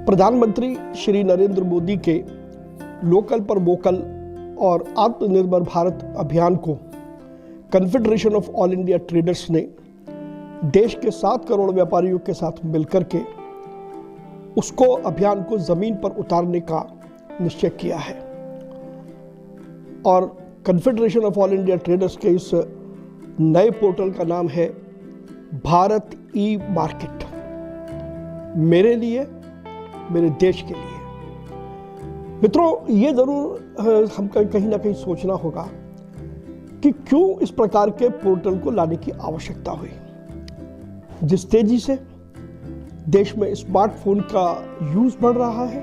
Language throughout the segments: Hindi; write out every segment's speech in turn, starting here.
प्रधानमंत्री श्री नरेंद्र मोदी के लोकल पर वोकल और आत्मनिर्भर भारत अभियान को confederation of all India traders ने देश के 7 करोड़ व्यापारियों के साथ मिलकर के उसको अभियान को जमीन पर उतारने का निश्चय किया है। और confederation of all India traders के इस नए पोर्टल का नाम है भारत ई मार्केट। मेरे लिए, मेरे देश के लिए। मित्रों, ये जरूर हम कहीं ना कहीं सोचना होगा कि क्यों इस प्रकार के पोर्टल को लाने की आवश्यकता हुई। जिस तेजी से देश में स्मार्टफोन का यूज बढ़ रहा है,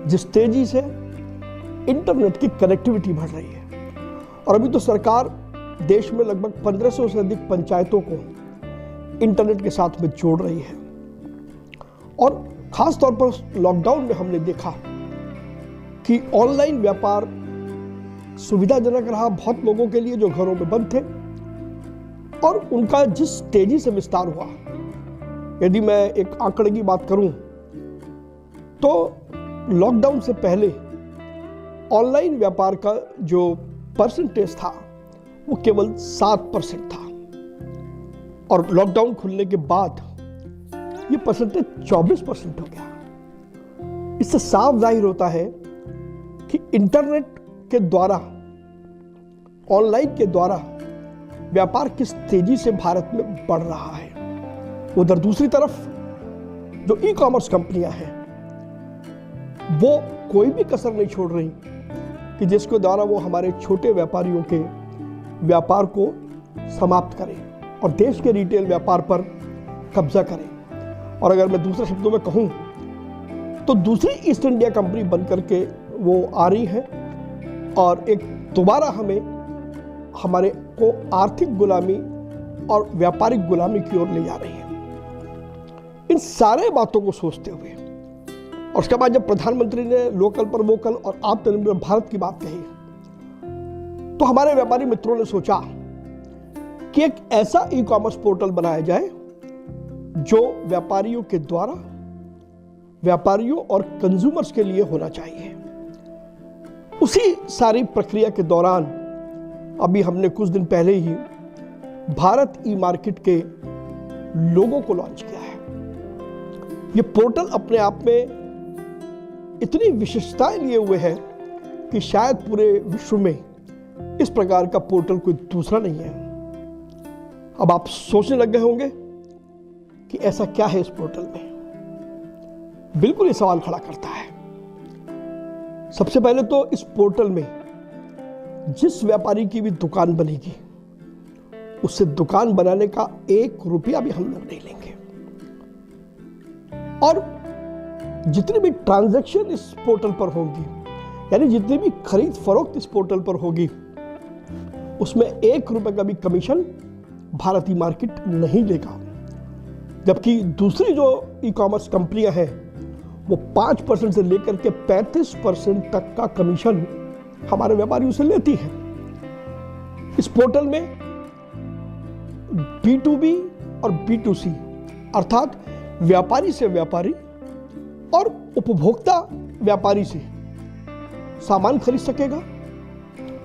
जिस तेजी से इंटरनेट की कनेक्टिविटी बढ़ रही है, और अभी तो सरकार देश में लगभग 1500 से अधिक पंचायतों को इंटरनेट के साथ में जोड़ रही है। और खास तौर पर लॉकडाउन में हमने देखा कि ऑनलाइन व्यापार सुविधाजनक रहा बहुत लोगों के लिए जो घरों में बंद थे, और उनका जिस तेजी से विस्तार हुआ, यदि मैं एक आंकड़े की बात करूं तो लॉकडाउन से पहले ऑनलाइन व्यापार का जो परसेंटेज था वो केवल 7% था, और लॉकडाउन खुलने के बाद ये परसेंटेज 24% हो गया। इससे साफ जाहिर होता है कि इंटरनेट के द्वारा, ऑनलाइन के द्वारा व्यापार किस तेजी से भारत में बढ़ रहा है। उधर दूसरी तरफ जो ई कॉमर्स कंपनियां हैं वो कोई भी कसर नहीं छोड़ रही कि जिसके द्वारा वो हमारे छोटे व्यापारियों के व्यापार को समाप्त करें और देश के रिटेल व्यापार पर कब्जा करें। और अगर मैं दूसरे शब्दों में कहूं तो दूसरी ईस्ट इंडिया कंपनी बनकर के वो आ रही है और एक दोबारा हमारे को आर्थिक गुलामी और व्यापारिक गुलामी की ओर ले जा रही है। इन सारे बातों को सोचते हुए, और उसके बाद जब प्रधानमंत्री ने लोकल पर वोकल और आत्मनिर्भर भारत की बात कही, तो हमारे व्यापारी मित्रों ने सोचा कि एक ऐसा ई कॉमर्स पोर्टल बनाया जाए जो व्यापारियों के द्वारा व्यापारियों और कंज्यूमर्स के लिए होना चाहिए। उसी सारी प्रक्रिया के दौरान अभी हमने कुछ दिन पहले ही भारत ई मार्केट के लोगो को लॉन्च किया है। ये पोर्टल अपने आप में इतनी विशेषताएं लिए हुए है कि शायद पूरे विश्व में इस प्रकार का पोर्टल कोई दूसरा नहीं है। अब आप सोचने लग गए होंगे कि ऐसा क्या है इस पोर्टल में। बिल्कुल ये सवाल खड़ा करता है। सबसे पहले तो इस पोर्टल में जिस व्यापारी की भी दुकान बनेगी, उससे दुकान बनाने का 1 रुपया भी हम लोग नहीं लेंगे, और जितनी भी ट्रांजैक्शन इस पोर्टल पर होगी, यानी जितनी भी खरीद फरोख्त इस पोर्टल पर होगी, उसमें 1 रुपए का भी कमीशन भारत ई मार्केट नहीं लेगा। जबकि दूसरी जो ई कॉमर्स कंपनियां हैं वो 5% से लेकर के 35% तक का कमीशन हमारे व्यापारियों से लेती है। इस पोर्टल में B2B और B2C अर्थात व्यापारी से व्यापारी और उपभोक्ता व्यापारी से सामान खरीद सकेगा,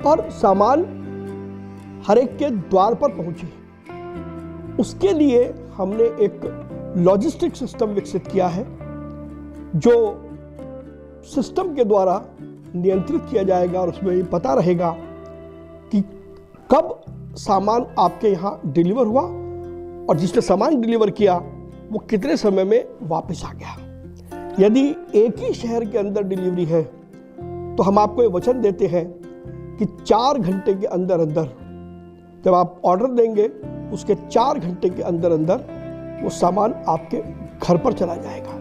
और सामान हर एक के द्वार पर पहुंचे। उसके लिए हमने एक लॉजिस्टिक सिस्टम विकसित किया है जो सिस्टम के द्वारा नियंत्रित किया जाएगा, और उसमें ये पता रहेगा कि कब सामान आपके यहाँ डिलीवर हुआ और जिसने सामान डिलीवर किया वो कितने समय में वापस आ गया। यदि एक ही शहर के अंदर डिलीवरी है तो हम आपको ये वचन देते हैं कि 4 घंटे के अंदर अंदर, जब आप ऑर्डर देंगे उसके 4 घंटे के अंदर अंदर वो सामान आपके घर पर चला जाएगा।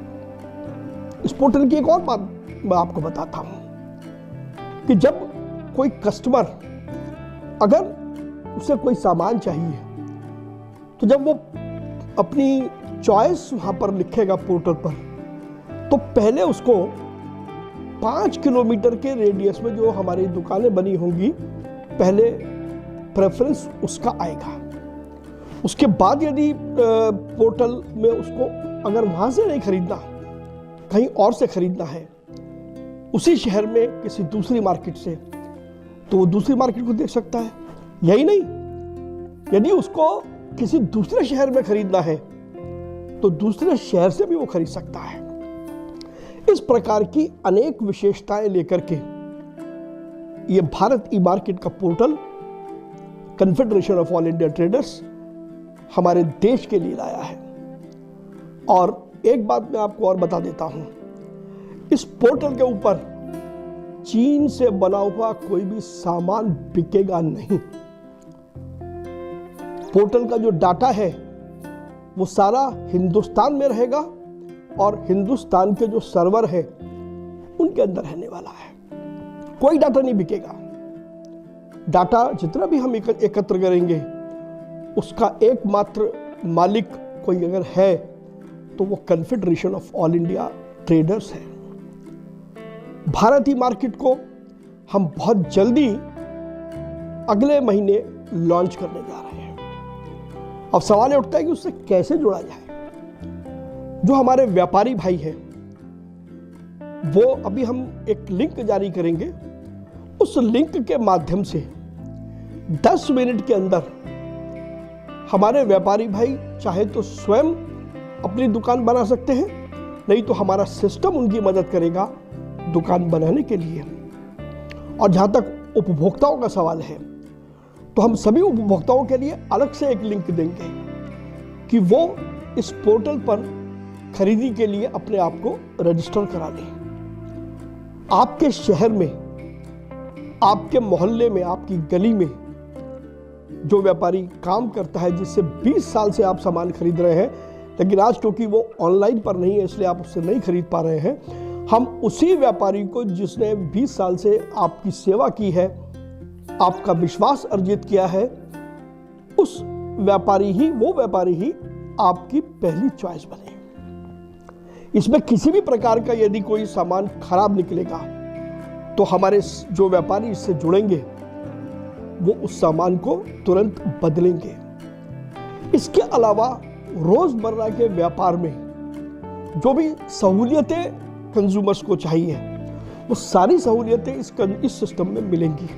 इस पोर्टल की एक और बात मैं आपको बताता हूं कि जब कोई कस्टमर, अगर उसे कोई सामान चाहिए, तो जब वो अपनी चॉइस वहां पर लिखेगा पोर्टल पर, तो पहले उसको 5 किलोमीटर के रेडियस में जो हमारी दुकानें बनी होंगी, पहले प्रेफरेंस उसका आएगा। उसके बाद यदि पोर्टल में उसको अगर वहां से नहीं खरीदना कहीं और से खरीदना है, उसी शहर में किसी दूसरी मार्केट से, तो वो दूसरी मार्केट को देख सकता है। यही नहीं, यदि उसको किसी दूसरे शहर में खरीदना है तो दूसरे शहर से भी वो खरीद सकता है। इस प्रकार की अनेक विशेषताएं लेकर के ये भारत ई मार्केट का portal confederation of all India traders हमारे देश के लिए लाया है। और एक बात मैं आपको और बता देता हूं, इस पोर्टल के ऊपर चीन से बना हुआ कोई भी सामान बिकेगा नहीं। पोर्टल का जो डाटा है वो सारा हिंदुस्तान में रहेगा और हिंदुस्तान के जो सर्वर है उनके अंदर रहने वाला है। कोई डाटा नहीं बिकेगा। डाटा जितना भी हम एकत्र करेंगे उसका एकमात्र मालिक कोई अगर है तो वो confederation of all India traders है। भारत ई मार्केट को हम बहुत जल्दी अगले महीने लॉन्च करने जा रहे हैं। अब सवाल ये उठता है कि उससे कैसे जुड़ा जाए। जो हमारे व्यापारी भाई हैं वो अभी हम एक लिंक जारी करेंगे, उस लिंक के माध्यम से 10 मिनट के अंदर हमारे व्यापारी भाई चाहे तो स्वयं अपनी दुकान बना सकते हैं, नहीं तो हमारा सिस्टम उनकी मदद करेगा दुकान बनाने के लिए। और जहां तक उपभोक्ताओं का सवाल है तो हम सभी उपभोक्ताओं के लिए अलग से एक लिंक देंगे कि वो इस पोर्टल पर खरीदी के लिए अपने आप को रजिस्टर करा लें। आपके शहर में, आपके मोहल्ले में, आपकी गली में जो व्यापारी काम करता है, जिससे 20 साल से आप सामान खरीद रहे हैं, लेकिन आज क्योंकि वो ऑनलाइन पर नहीं है इसलिए आप उससे नहीं खरीद पा रहे हैं, हम उसी व्यापारी को जिसने 20 साल से आपकी सेवा की है, आपका विश्वास अर्जित किया है, उस व्यापारी ही आपकी पहली चॉइस बने। इसमें किसी भी प्रकार का यदि कोई सामान खराब निकलेगा तो हमारे जो व्यापारी इससे जुड़ेंगे वो उस सामान को तुरंत बदलेंगे। इसके अलावा रोजमर्रा के व्यापार में जो भी सहूलियतें कंज्यूमर्स को चाहिए वो सारी सहूलियतें इस सिस्टम में मिलेंगी।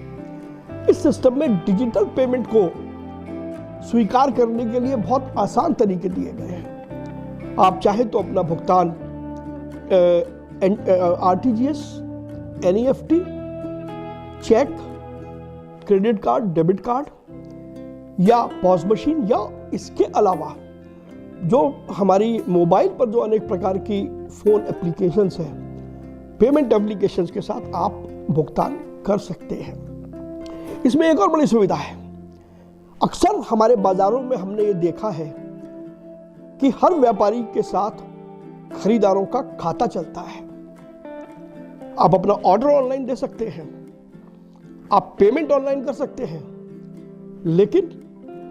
इस सिस्टम में डिजिटल पेमेंट को स्वीकार करने के लिए बहुत आसान तरीके दिए गए हैं। आप चाहे तो अपना भुगतान RTGS, NEFT, cheque, credit card, debit card या पॉस मशीन, या इसके अलावा जो हमारी मोबाइल पर जो अनेक प्रकार की फोन एप्लीकेशंस हैं, पेमेंट एप्लीकेशंस के साथ आप भुगतान कर सकते हैं। इसमें एक और बड़ी सुविधा है। अक्सर हमारे बाजारों में हमने ये देखा है कि हर व्यापारी के साथ खरीदारों का खाता चलता है। आप अपना ऑर्डर ऑनलाइन दे सकते हैं, आप पेमेंट ऑनलाइन कर सकते हैं, लेकिन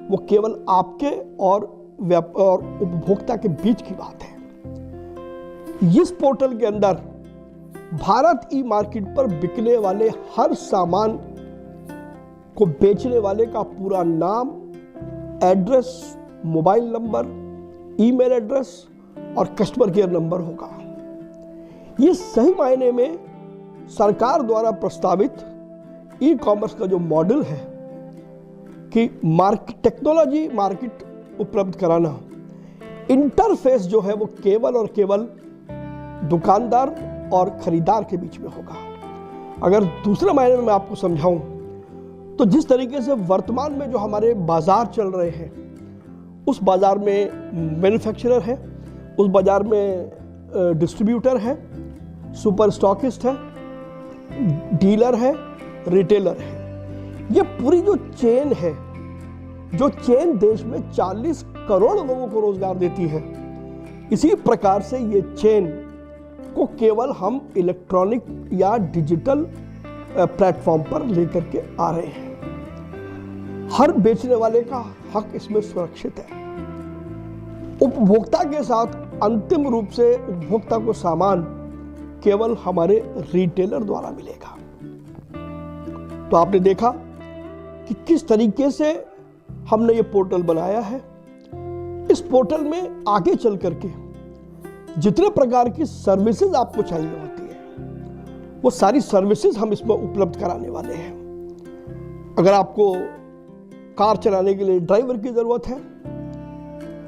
वो केवल आपके और उपभोक्ता के बीच की बात है। इस पोर्टल के अंदर भारत ई मार्केट पर बिकने वाले हर सामान को बेचने वाले का पूरा नाम, address, mobile number, email address और कस्टमर केयर नंबर होगा। ये सही मायने में सरकार द्वारा प्रस्तावित ई कॉमर्स का जो मॉडल है कि टेक्नोलॉजी मार्केट उपलब्ध कराना, इंटरफेस जो है वो केवल और केवल दुकानदार और खरीदार के बीच में होगा। अगर दूसरे मायने में मैं आपको समझाऊं तो जिस तरीके से वर्तमान में जो हमारे बाजार चल रहे हैं, उस बाजार में मैन्युफैक्चरर है, उस बाजार में डिस्ट्रीब्यूटर है, सुपर स्टॉकिस्ट है, डीलर है, रिटेलर है। ये पूरी जो चेन है, जो चेन देश में 40 करोड़ लोगों को रोजगार देती है, इसी प्रकार से ये चेन को केवल हम इलेक्ट्रॉनिक या डिजिटल प्लेटफॉर्म पर लेकर के आ रहे हैं। हर बेचने वाले का हक इसमें सुरक्षित है। उपभोक्ता के साथ अंतिम रूप से उपभोक्ता को सामान केवल हमारे रिटेलर द्वारा मिलेगा। तो आपने देखा कि किस तरीके से हमने ये पोर्टल बनाया है। इस पोर्टल में आगे चल करके जितने प्रकार की सर्विसेज आपको चाहिए होती है वो सारी सर्विसेज हम इसमें उपलब्ध कराने वाले हैं। अगर आपको कार चलाने के लिए ड्राइवर की ज़रूरत है,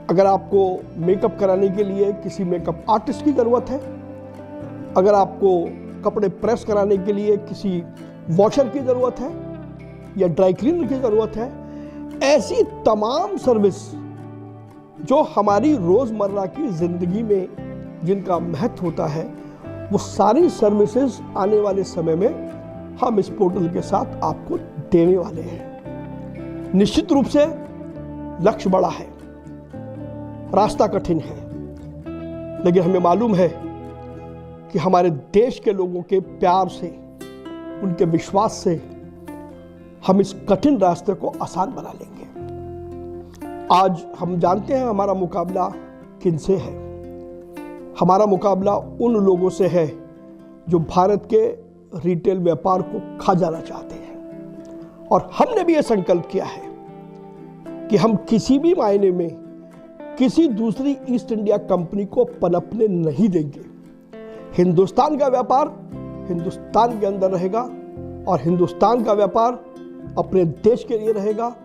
अगर आपको मेकअप कराने के लिए किसी मेकअप आर्टिस्ट की ज़रूरत है, अगर आपको कपड़े प्रेस कराने के लिए किसी वॉशर की ज़रूरत है या ड्राई क्लीनर की ज़रूरत है, ऐसी तमाम सर्विस जो हमारी रोज़मर्रा की ज़िंदगी में जिनका महत्व होता है, वो सारी सर्विसेज आने वाले समय में हम इस पोर्टल के साथ आपको देने वाले हैं। निश्चित रूप से लक्ष्य बड़ा है, रास्ता कठिन है, लेकिन हमें मालूम है कि हमारे देश के लोगों के प्यार से, उनके विश्वास से हम इस कठिन रास्ते को आसान बना लेंगे। आज हम जानते हैं हमारा मुकाबला किनसे है। हमारा मुकाबला उन लोगों से है जो भारत के रिटेल व्यापार को खा जाना चाहते हैं, और हमने भी यह संकल्प किया है कि हम किसी भी मायने में किसी दूसरी ईस्ट इंडिया कंपनी को पनपने नहीं देंगे। हिंदुस्तान का व्यापार हिंदुस्तान के अंदर रहेगा और हिंदुस्तान का व्यापार अपने देश के लिए रहेगा।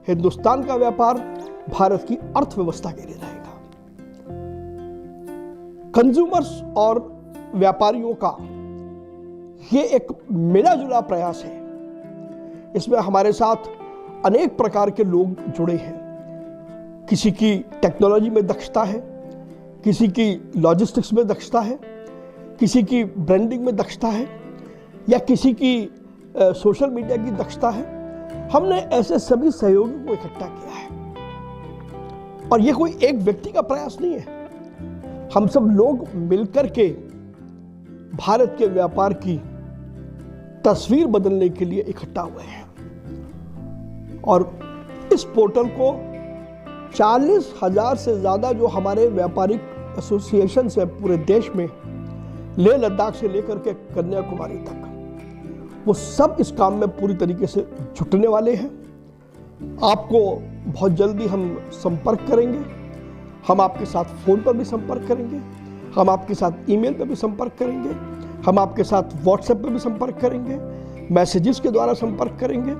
हिंदुस्तान का व्यापार भारत की अर्थव्यवस्था के लिए रहेगा। कंज्यूमर्स और व्यापारियों का ये एक मिला जुला प्रयास है। इसमें हमारे साथ अनेक प्रकार के लोग जुड़े हैं। किसी की टेक्नोलॉजी में दक्षता है, किसी की लॉजिस्टिक्स में दक्षता है, किसी की ब्रांडिंग में दक्षता है, या किसी की सोशल मीडिया की दक्षता है। हमने ऐसे सभी सहयोगियों को इकट्ठा किया है, और ये कोई एक व्यक्ति का प्रयास नहीं है। हम सब लोग मिलकर के भारत के व्यापार की तस्वीर बदलने के लिए इकट्ठा हुए हैं, और इस पोर्टल को 40,000 से ज़्यादा जो हमारे व्यापारिक एसोसिएशन है पूरे देश में, लेह लद्दाख से लेकर के कन्याकुमारी तक, वो सब इस काम में पूरी तरीके से जुटने वाले हैं। आपको बहुत जल्दी हम संपर्क करेंगे। हम आपके साथ फ़ोन पर भी संपर्क करेंगे, हम आपके साथ ईमेल पर भी संपर्क करेंगे, हम आपके साथ व्हाट्सएप पर भी संपर्क करेंगे, मैसेजेस के द्वारा संपर्क करेंगे।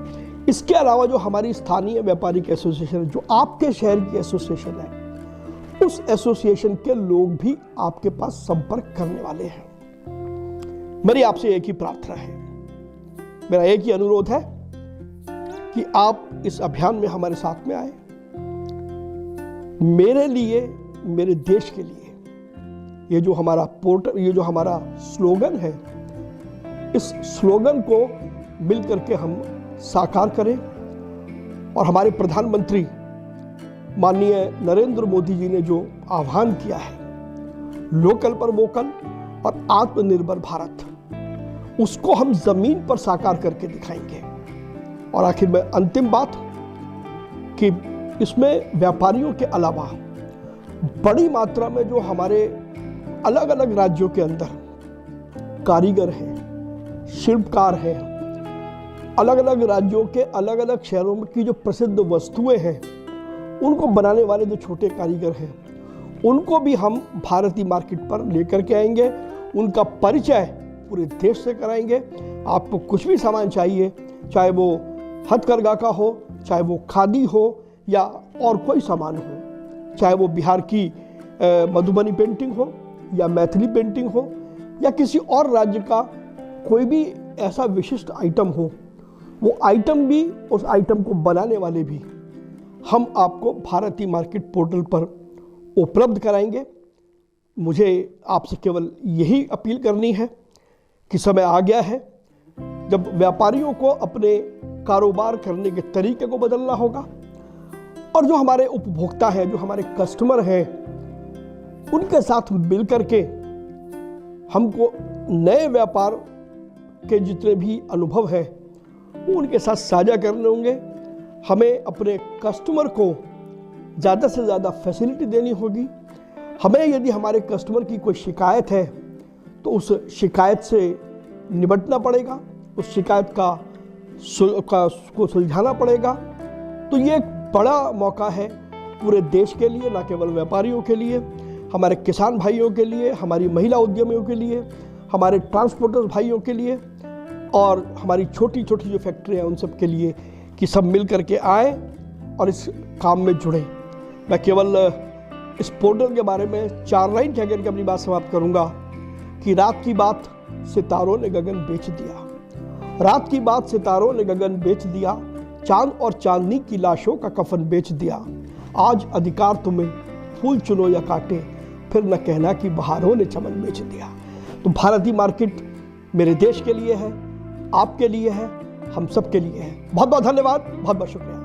इसके अलावा जो हमारी स्थानीय व्यापारिक एसोसिएशन है, जो आपके शहर की एसोसिएशन है, उस एसोसिएशन के लोग भी आपके पास संपर्क करने वाले हैं। मेरी आपसे एक ही प्रार्थना है, मेरा एक ही अनुरोध है कि आप इस अभियान में हमारे साथ में आए। मेरे लिए, मेरे देश के लिए ये जो हमारा पोर्टल, ये जो हमारा स्लोगन है, इस स्लोगन को मिलकर के हम साकार करें। और हमारे प्रधानमंत्री माननीय नरेंद्र मोदी जी ने जो आह्वान किया है, लोकल पर वोकल और आत्मनिर्भर भारत, उसको हम जमीन पर साकार करके दिखाएंगे। और आखिर में अंतिम बात कि इसमें व्यापारियों के अलावा बड़ी मात्रा में जो हमारे अलग अलग राज्यों के अंदर कारीगर हैं, शिल्पकार हैं, अलग अलग राज्यों के अलग अलग शहरों में की जो प्रसिद्ध वस्तुएं हैं, उनको बनाने वाले जो छोटे कारीगर हैं, उनको भी हम भारतीय मार्केट पर लेकर के आएंगे। उनका परिचय पूरे देश से कराएंगे। आपको कुछ भी सामान चाहिए, चाहे वो हथकरघा का हो, चाहे वो खादी हो या और कोई सामान हो, चाहे वो बिहार की मधुबनी पेंटिंग हो या मैथिली पेंटिंग हो या किसी और राज्य का कोई भी ऐसा विशिष्ट आइटम हो, वो आइटम भी, उस आइटम को बनाने वाले भी हम आपको भारतीय मार्केट पोर्टल पर उपलब्ध कराएंगे। मुझे आपसे केवल यही अपील करनी है कि समय आ गया है जब व्यापारियों को अपने कारोबार करने के तरीके को बदलना होगा, और जो हमारे उपभोक्ता हैं, जो हमारे कस्टमर हैं, उनके साथ मिलकर के हमको नए व्यापार के जितने भी अनुभव हैं वो उनके साथ साझा करने होंगे। हमें अपने कस्टमर को ज़्यादा से ज़्यादा फैसिलिटी देनी होगी। हमें यदि हमारे कस्टमर की कोई शिकायत है तो उस शिकायत से निपटना पड़ेगा, उस शिकायत को सुलझाना पड़ेगा। तो ये एक बड़ा मौका है पूरे देश के लिए, ना केवल व्यापारियों के लिए। हमारे किसान भाइयों के लिए, हमारी महिला उद्यमियों के लिए, हमारे ट्रांसपोर्टर्स भाइयों के लिए और हमारी छोटी छोटी जो फैक्ट्रियाँ हैं उन सब के लिए कि सब मिल करके आए और इस काम में जुड़े। मैं केवल इस पोर्टल के बारे में 4 लाइन कह करके अपनी बात समाप्त करूंगा कि रात की बात सितारों ने गगन बेच दिया, रात की बात सितारों ने गगन बेच दिया, चांद और चांदनी की लाशों का कफन बेच दिया। आज अधिकार तुम्हें, फूल चुनो या काटे, फिर न कहना कि बहारों ने चमन बेच दिया। तो भारतीय मार्केट मेरे देश के लिए है, आपके लिए है, हम सब के लिए है। बहुत बहुत धन्यवाद, बहुत बहुत शुक्रिया।